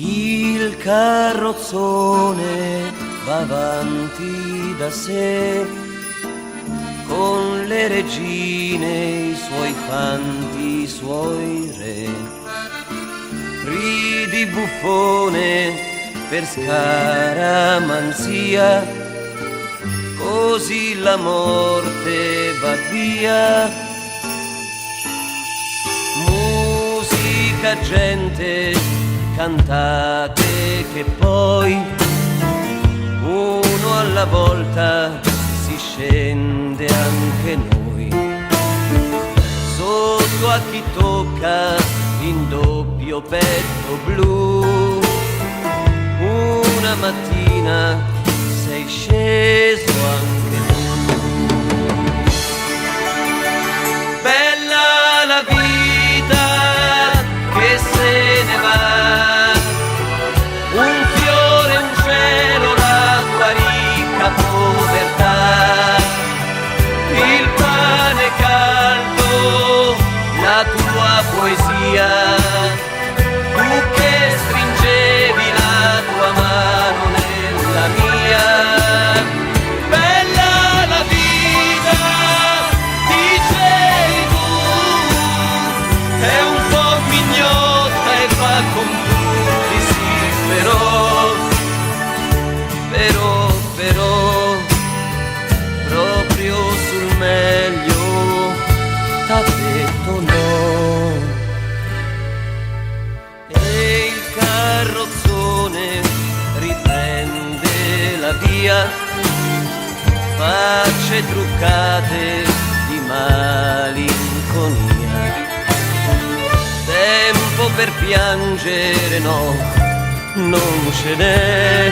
Il carrozzone va avanti da sé, con le regine, i suoi fanti, i suoi re. Ridi buffone per scaramanzia, così la morte va via. Musica, gente, cantate che poi uno alla volta si scende anche noi. Sotto a chi tocca in doppio petto blu, una mattina sei sceso anche tu. Bella la vita che se ne va, un fiore, un cielo, la tua ricca povertà, il pane caldo, la tua poesia, tu che stringevi la tua mano nella mia. Bella la vita, dicevi tu, è un po' mignotta e fa con tutti sì, però, proprio sul meglio t'ha detto no. E il carrozzone riprende la via, facce truccate di malinconia. Tempo per piangere no, non ce n'è,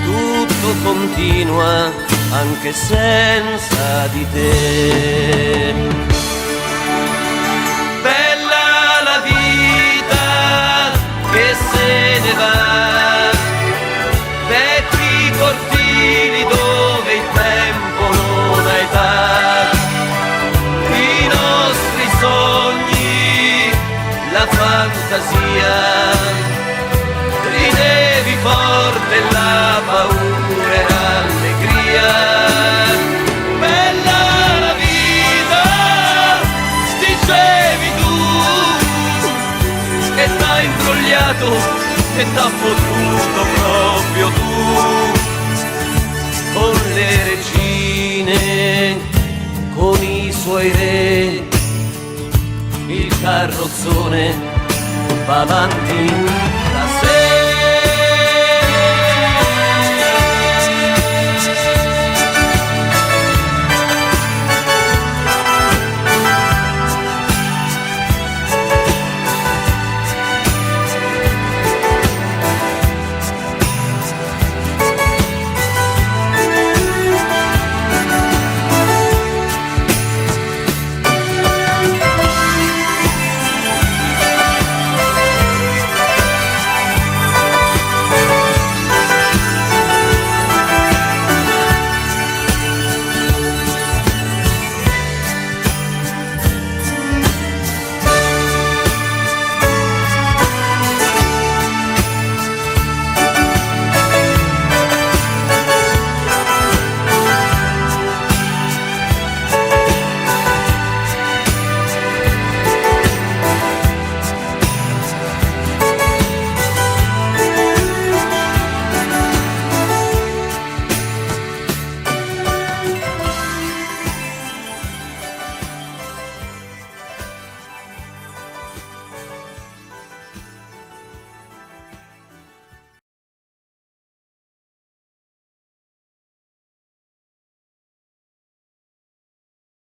tutto continua anche senza di te. Bella la vita che se ne va, vecchi cortili dove il tempo non ha età, i nostri sogni, la fantasia, ridevi forte la paura e l'allegria. Bella la vita, dicevi tu, che t'ha imbrogliato e t'ha fottuto proprio tu, con le regine, con i suoi re. Il carrozzone va avanti